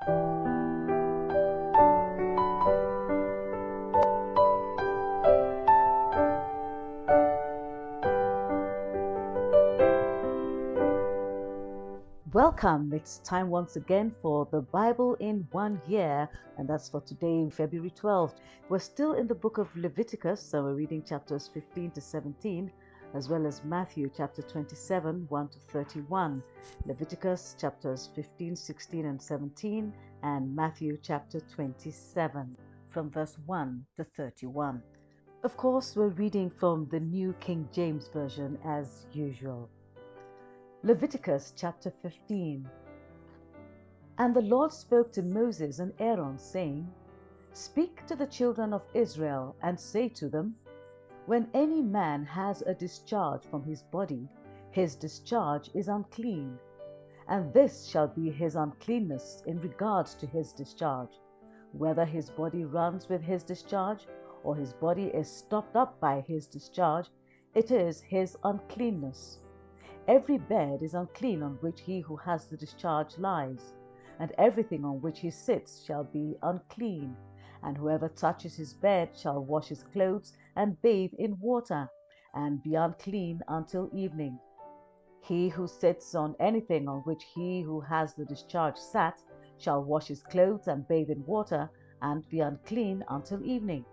Welcome. It's time once again for the Bible in 1 year, and that's for today, February 12th. We're still in the book of Leviticus, so we're reading chapters 15 to 17, as well as Matthew chapter 27, 1 to 31. Leviticus chapters 15, 16, and 17, and Matthew chapter 27, from verse 1 to 31. Of course, we're reading from the New King James Version as usual. Leviticus chapter 15. And the Lord spoke to Moses and Aaron, saying, Speak to the children of Israel, and say to them, When any man has a discharge from his body, his discharge is unclean. And this shall be his uncleanness in regards to his discharge, whether his body runs with his discharge, or his body is stopped up by his discharge, it is his uncleanness. Every bed is unclean on which he who has the discharge lies, and everything on which he sits shall be unclean. And whoever touches his bed shall wash his clothes and bathe in water, and be unclean until evening. He who sits on anything on which he who has the discharge sat shall wash his clothes and bathe in water, and be unclean until evening.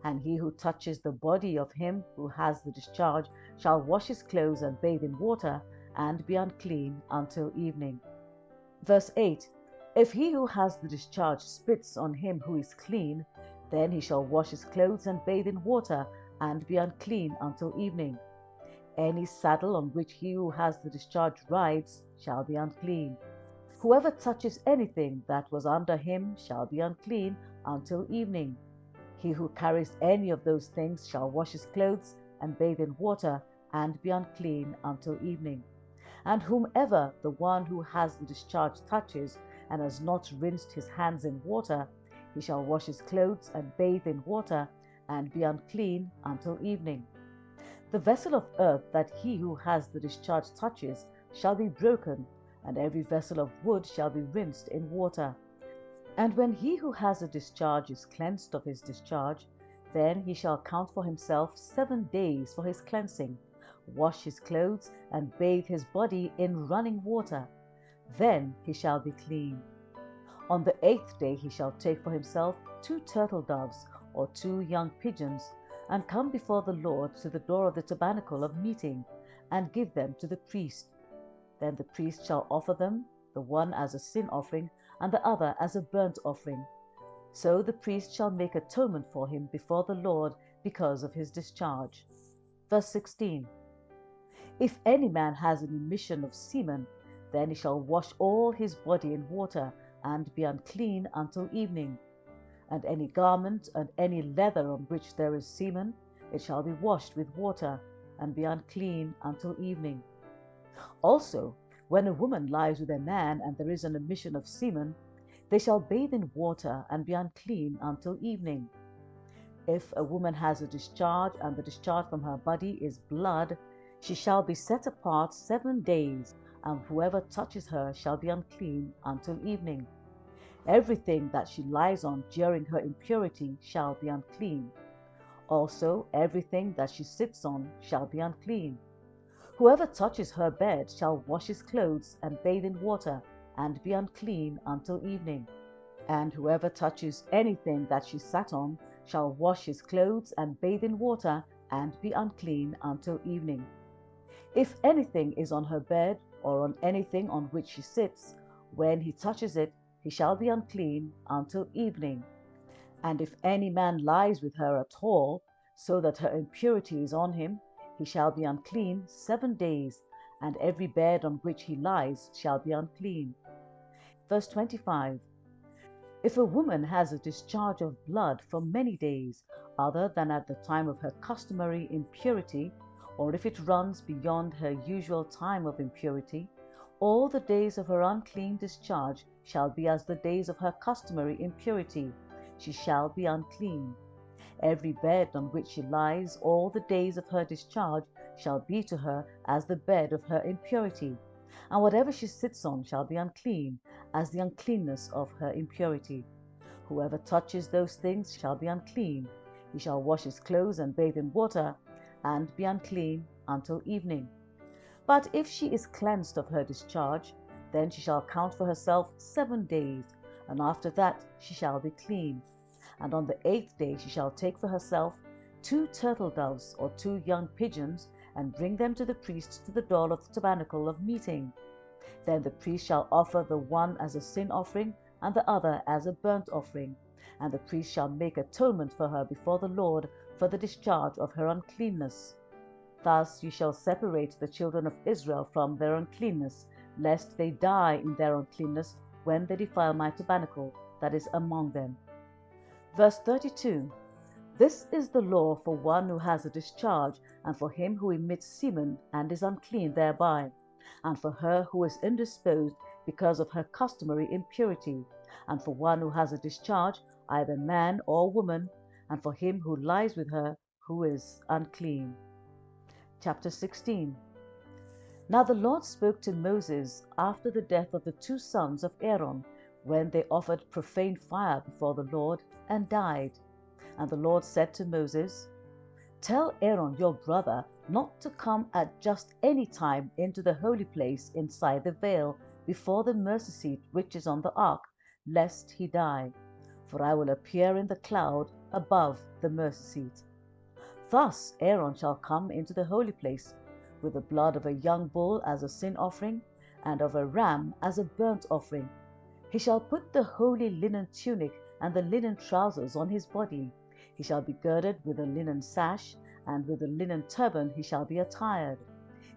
And he who touches the body of him who has the discharge shall wash his clothes and bathe in water, and be unclean until evening. Verse 8. If he who has the discharge spits on him who is clean, then he shall wash his clothes and bathe in water, and be unclean until evening. Any saddle on which he who has the discharge rides shall be unclean. Whoever touches anything that was under him shall be unclean until evening. He who carries any of those things shall wash his clothes and bathe in water, and be unclean until evening. And whomever the one who has the discharge touches, and has not rinsed his hands in water, he shall wash his clothes and bathe in water, and be unclean until evening. The vessel of earth that he who has the discharge touches shall be broken, and every vessel of wood shall be rinsed in water. And when he who has a discharge is cleansed of his discharge, then he shall count for himself 7 days for his cleansing, wash his clothes, and bathe his body in running water. Then he shall be clean. On the 8th day he shall take for himself 2 turtle doves or 2 young pigeons, and come before the Lord to the door of the tabernacle of meeting, and give them to the priest. Then the priest shall offer them, the one as a sin offering, and the other as a burnt offering. So the priest shall make atonement for him before the Lord because of his discharge. Verse 16. If any man has an emission of semen, then he shall wash all his body in water, and be unclean until evening. And any garment and any leather on which there is semen, it shall be washed with water, and be unclean until evening. Also, when a woman lies with a man and there is an emission of semen, they shall bathe in water and be unclean until evening. If a woman has a discharge, and the discharge from her body is blood, she shall be set apart 7 days, and whoever touches her shall be unclean until evening. Everything that she lies on during her impurity shall be unclean. Also, everything that she sits on shall be unclean. Whoever touches her bed shall wash his clothes and bathe in water, and be unclean until evening. And whoever touches anything that she sat on shall wash his clothes and bathe in water, and be unclean until evening. If anything is on her bed, or on anything on which she sits, when he touches it, he shall be unclean until evening. And if any man lies with her at all, so that her impurity is on him, he shall be unclean 7 days, and every bed on which he lies shall be unclean. Verse 25. If a woman has a discharge of blood for many days, other than at the time of her customary impurity, or if it runs beyond her usual time of impurity, all the days of her unclean discharge shall be as the days of her customary impurity. She shall be unclean. Every bed on which she lies all the days of her discharge shall be to her as the bed of her impurity, and whatever she sits on shall be unclean, as the uncleanness of her impurity. Whoever touches those things shall be unclean. He shall wash his clothes and bathe in water, and be unclean until evening. But if she is cleansed of her discharge, then she shall count for herself 7 days, and after that she shall be clean. And on the 8th day she shall take for herself 2 turtle doves or 2 young pigeons, and bring them to the priest to the door of the tabernacle of meeting. Then the priest shall offer the one as a sin offering, and the other as a burnt offering. And the priest shall make atonement for her before the Lord for the discharge of her uncleanness. Thus you shall separate the children of Israel from their uncleanness, lest they die in their uncleanness when they defile my tabernacle that is among them. Verse 32. This is the law for one who has a discharge, and for him who emits semen and is unclean thereby, and for her who is indisposed because of her customary impurity, and for one who has a discharge, either man or woman, and for him who lies with her who is unclean. Chapter 16. Now the Lord spoke to Moses after the death of the 2 sons of Aaron, when they offered profane fire before the Lord, and died. And the Lord said to Moses, Tell Aaron your brother not to come at just any time into the holy place inside the veil before the mercy seat which is on the ark, lest he die. For I will appear in the cloud above the mercy seat. Thus Aaron shall come into the holy place with the blood of a young bull as a sin offering, and of a ram as a burnt offering. He shall put the holy linen tunic and the linen trousers on his body. He shall be girded with a linen sash, and with a linen turban he shall be attired.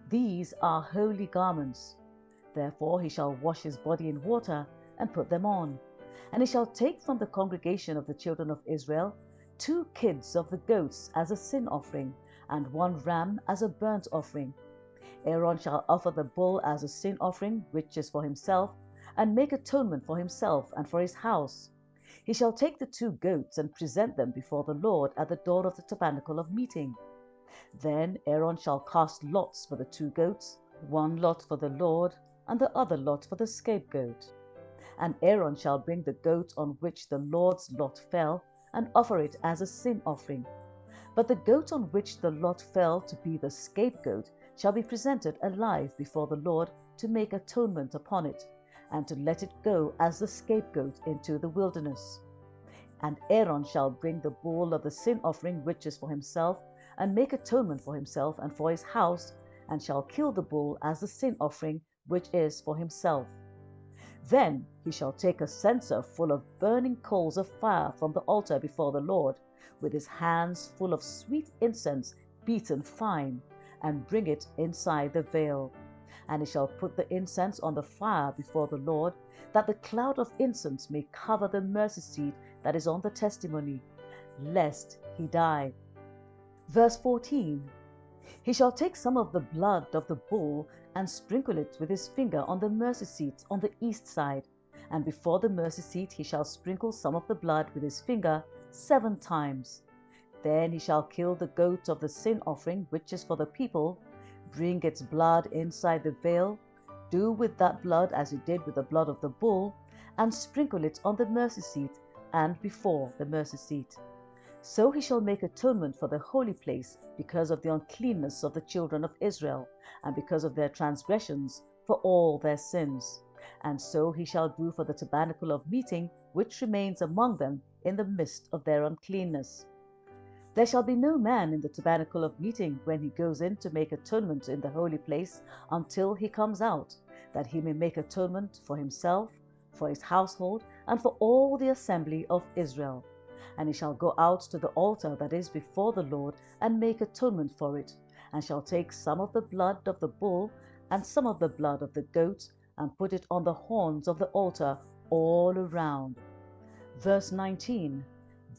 These are holy garments. Therefore he shall wash his body in water, and put them on. And he shall take from the congregation of the children of Israel 2 kids of the goats as a sin offering, and 1 ram as a burnt offering. Aaron shall offer the bull as a sin offering, which is for himself, and make atonement for himself and for his house. He shall take the 2 goats and present them before the Lord at the door of the tabernacle of meeting. Then Aaron shall cast lots for the 2 goats, 1 lot for the Lord, and the other lot for the scapegoat. And Aaron shall bring the goat on which the Lord's lot fell, and offer it as a sin offering. But the goat on which the lot fell to be the scapegoat shall be presented alive before the Lord to make atonement upon it, and to let it go as the scapegoat into the wilderness. And Aaron shall bring the bull of the sin offering which is for himself, and make atonement for himself and for his house, and shall kill the bull as the sin offering which is for himself. Then he shall take a censer full of burning coals of fire from the altar before the Lord, with his hands full of sweet incense beaten fine, and bring it inside the veil. And he shall put the incense on the fire before the Lord, that the cloud of incense may cover the mercy seat that is on the testimony, lest he die. Verse 14. He shall take some of the blood of the bull, and sprinkle it with his finger on the mercy seat on the east side, and before the mercy seat he shall sprinkle some of the blood with his finger 7 times. Then he shall kill the goat of the sin offering which is for the people, bring its blood inside the veil, do with that blood as he did with the blood of the bull, and sprinkle it on the mercy seat and before the mercy seat. So he shall make atonement for the holy place because of the uncleanness of the children of Israel, and because of their transgressions, for all their sins. And so he shall do for the tabernacle of meeting which remains among them in the midst of their uncleanness. There shall be no man in the tabernacle of meeting when he goes in to make atonement in the holy place until he comes out, that he may make atonement for himself, for his household, and for all the assembly of Israel. And he shall go out to the altar that is before the Lord, and make atonement for it, and shall take some of the blood of the bull, and some of the blood of the goat, and put it on the horns of the altar all around. Verse 19.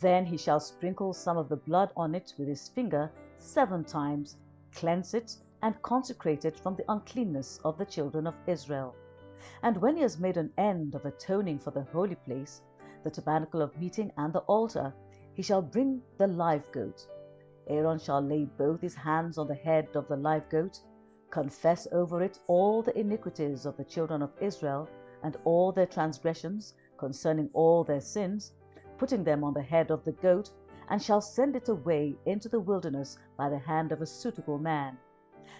Then he shall sprinkle some of the blood on it with his finger 7 times, cleanse it, and consecrate it from the uncleanness of the children of Israel. And when he has made an end of atoning for the holy place, the tabernacle of meeting and the altar, he shall bring the live goat. Aaron shall lay both his hands on the head of the live goat, confess over it all the iniquities of the children of Israel, and all their transgressions, concerning all their sins, putting them on the head of the goat, and shall send it away into the wilderness by the hand of a suitable man.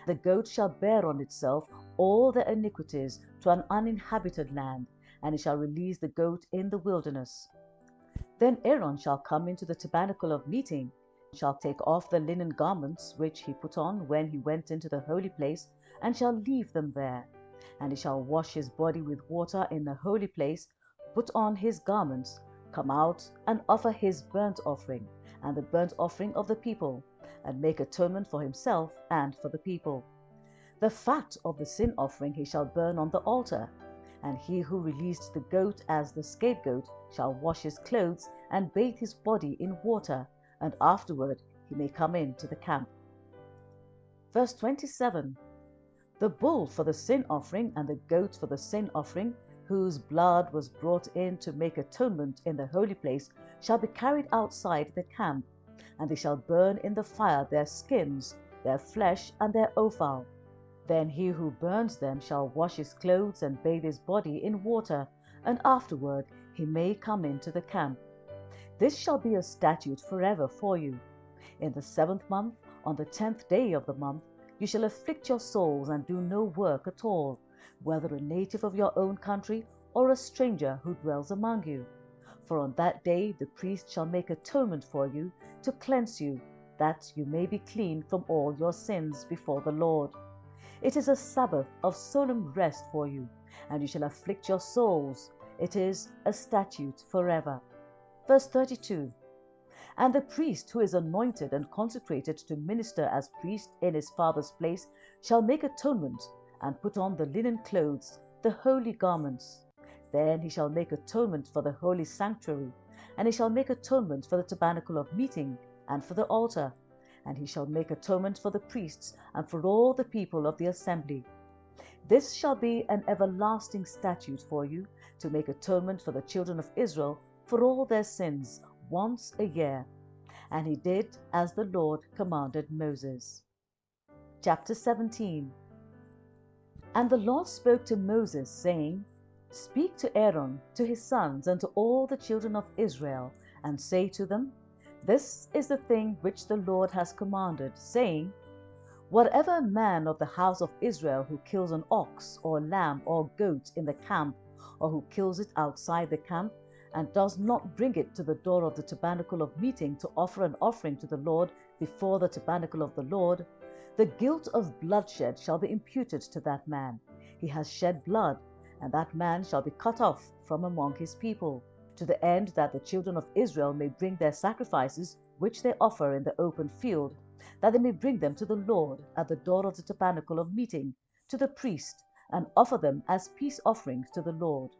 The goat shall bear on itself all their iniquities to an uninhabited land, and it shall release the goat in the wilderness. Then Aaron shall come into the tabernacle of meeting, shall take off the linen garments which he put on when he went into the holy place, and shall leave them there. And he shall wash his body with water in the holy place, put on his garments, come out and offer his burnt offering, and the burnt offering of the people, and make atonement for himself and for the people. The fat of the sin offering he shall burn on the altar. And he who released the goat as the scapegoat shall wash his clothes and bathe his body in water, and afterward he may come into the camp. Verse 27. The bull for the sin offering and the goat for the sin offering, whose blood was brought in to make atonement in the holy place, shall be carried outside the camp, and they shall burn in the fire their skins, their flesh, and their offal. Then he who burns them shall wash his clothes and bathe his body in water, and afterward he may come into the camp. This shall be a statute forever for you. In the 7th month, on the 10th day of the month, you shall afflict your souls and do no work at all, whether a native of your own country or a stranger who dwells among you. For on that day the priest shall make atonement for you to cleanse you, that you may be clean from all your sins before the Lord. It is a Sabbath of solemn rest for you, and you shall afflict your souls. It is a statute forever. Verse 32. And the priest who is anointed and consecrated to minister as priest in his father's place shall make atonement, and put on the linen clothes, the holy garments. Then he shall make atonement for the holy sanctuary, and he shall make atonement for the tabernacle of meeting, and for the altar. And he shall make atonement for the priests, and for all the people of the assembly. This shall be an everlasting statute for you, to make atonement for the children of Israel for all their sins once a year. And he did as the Lord commanded Moses. Chapter 17. And the Lord spoke to Moses, saying, Speak to Aaron, to his sons, and to all the children of Israel, and say to them, This is the thing which the Lord has commanded, saying, Whatever man of the house of Israel who kills an ox or lamb or goat in the camp, or who kills it outside the camp, and does not bring it to the door of the tabernacle of meeting to offer an offering to the Lord before the tabernacle of the Lord, the guilt of bloodshed shall be imputed to that man. He has shed blood, and that man shall be cut off from among his people, to the end that the children of Israel may bring their sacrifices which they offer in the open field, that they may bring them to the Lord at the door of the tabernacle of meeting, to the priest, and offer them as peace offerings to the Lord.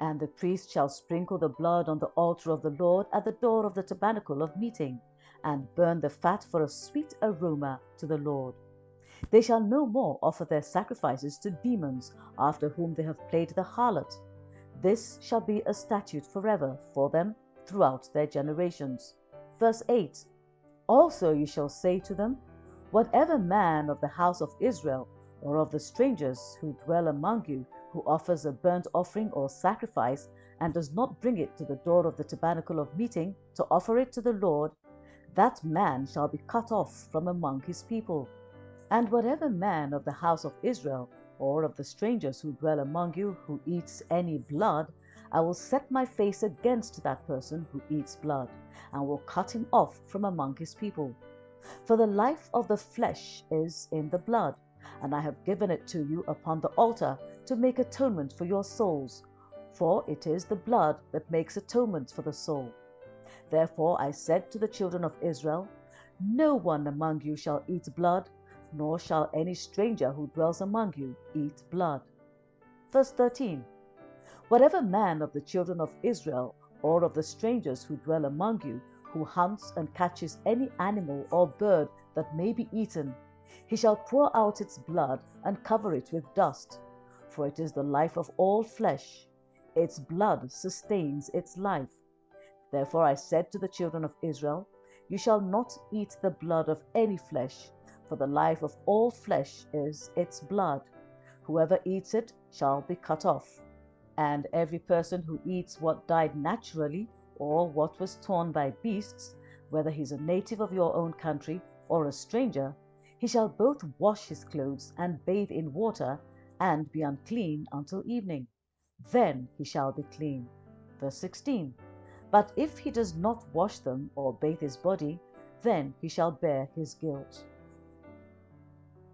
And the priest shall sprinkle the blood on the altar of the Lord at the door of the tabernacle of meeting, and burn the fat for a sweet aroma to the Lord. They shall no more offer their sacrifices to demons, after whom they have played the harlot. This shall be a statute forever for them throughout their generations. Verse 8. Also you shall say to them, Whatever man of the house of Israel, or of the strangers who dwell among you, who offers a burnt offering or sacrifice, and does not bring it to the door of the tabernacle of meeting to offer it to the Lord, that man shall be cut off from among his people. And whatever man of the house of Israel, or of the strangers who dwell among you, who eats any blood, I will set my face against that person who eats blood, and will cut him off from among his people. For the life of the flesh is in the blood, and I have given it to you upon the altar to make atonement for your souls, for it is the blood that makes atonement for the soul. Therefore I said to the children of Israel, No one among you shall eat blood, nor shall any stranger who dwells among you eat blood. Verse 13. Whatever man of the children of Israel, or of the strangers who dwell among you, who hunts and catches any animal or bird that may be eaten, he shall pour out its blood and cover it with dust, for it is the life of all flesh. Its blood sustains its life. Therefore I said to the children of Israel, You shall not eat the blood of any flesh, for the life of all flesh is its blood. Whoever eats it shall be cut off. And every person who eats what died naturally or what was torn by beasts, whether he is a native of your own country or a stranger, he shall both wash his clothes and bathe in water and be unclean until evening. Then he shall be clean. Verse 16. But if he does not wash them or bathe his body, then he shall bear his guilt.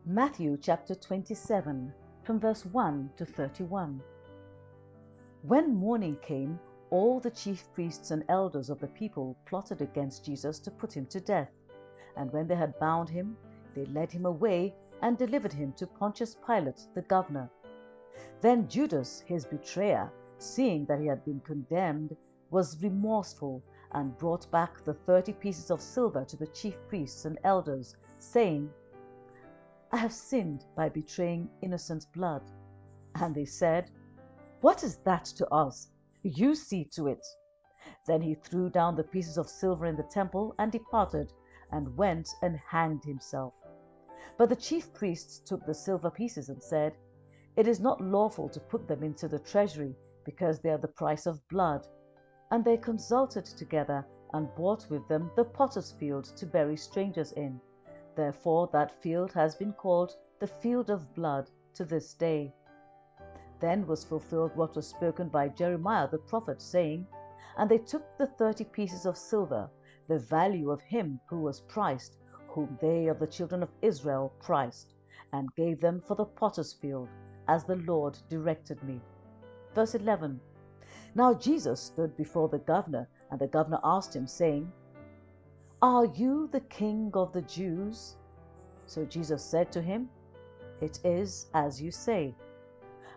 Matthew chapter 27, from verse 1 to 31. When morning came, all the chief priests and elders of the people plotted against Jesus to put him to death. And when they had bound him, they led him away and delivered him to Pontius Pilate, the governor. Then Judas, his betrayer, seeing that he had been condemned, was remorseful and brought back the 30 pieces of silver to the chief priests and elders, saying, I have sinned by betraying innocent blood. And they said, What is that to us? You see to it. Then he threw down the pieces of silver in the temple and departed, and went and hanged himself. But the chief priests took the silver pieces and said, It is not lawful to put them into the treasury, because they are the price of blood. And they consulted together, and bought with them the potter's field to bury strangers in. Therefore that field has been called the field of blood to this day. Then was fulfilled what was spoken by Jeremiah the prophet, saying, And they took the 30 pieces of silver, the value of him who was priced, whom they of the children of Israel priced, and gave them for the potter's field, as the Lord directed me. Verse 11. Now Jesus stood before the governor, and the governor asked him, saying, Are you the king of the Jews? So Jesus said to him, It is as you say.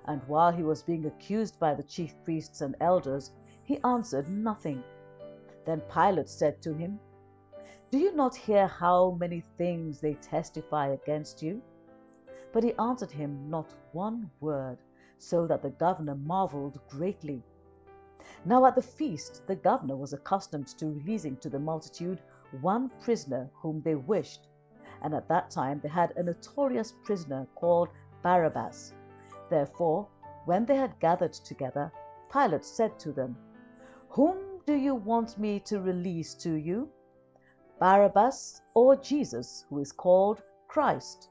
And while he was being accused by the chief priests and elders, he answered nothing. Then Pilate said to him, Do you not hear how many things they testify against you? But he answered him not one word, so that the governor marveled greatly. Now at the feast the governor was accustomed to releasing to the multitude one prisoner whom they wished. And at that time they had a notorious prisoner called Barabbas. Therefore, when they had gathered together, Pilate said to them, Whom do you want me to release to you? Barabbas or Jesus, who is called Christ?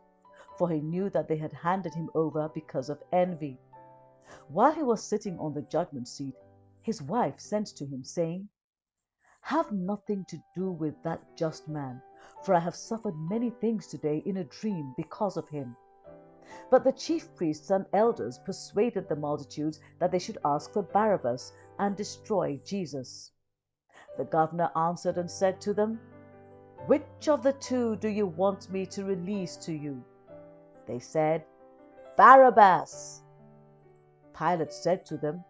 For he knew that they had handed him over because of envy. While he was sitting on the judgment seat, his wife sent to him, saying, Have nothing to do with that just man, for I have suffered many things today in a dream because of him. But the chief priests and elders persuaded the multitudes that they should ask for Barabbas and destroy Jesus. The governor answered and said to them, Which of the two do you want me to release to you? They said, Barabbas. Pilate said to them,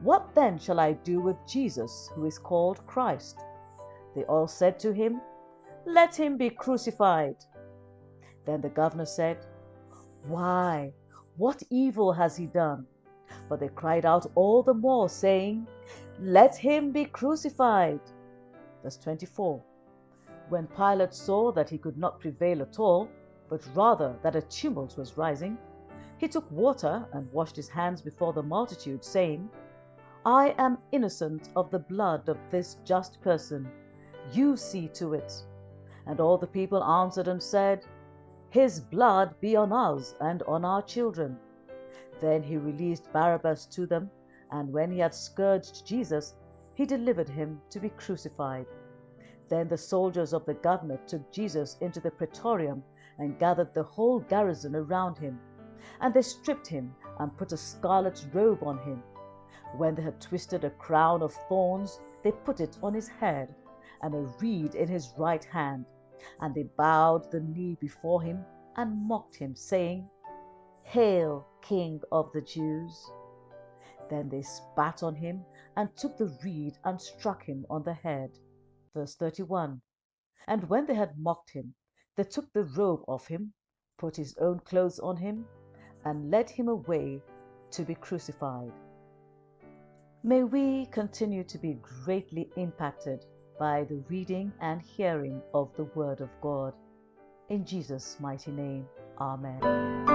What then shall I do with Jesus, who is called Christ? They all said to him, Let him be crucified. Then the governor said, Why, what evil has he done? But they cried out all the more, saying, Let him be crucified. Verse 24. When Pilate saw that he could not prevail at all, but rather that a tumult was rising, he took water and washed his hands before the multitude, saying, I am innocent of the blood of this just person. You see to it. And all the people answered and said, His blood be on us and on our children. Then he released Barabbas to them, and when he had scourged Jesus, he delivered him to be crucified. Then the soldiers of the governor took Jesus into the praetorium and gathered the whole garrison around him. And they stripped him and put a scarlet robe on him. When they had twisted a crown of thorns, they put it on his head, and a reed in his right hand. And they bowed the knee before him and mocked him, saying, Hail, King of the Jews! Then they spat on him and took the reed and struck him on the head. Verse 31. And when they had mocked him, they took the robe off him, put his own clothes on him, and led him away to be crucified. May we continue to be greatly impacted by the reading and hearing of the Word of God. In Jesus' mighty name, Amen.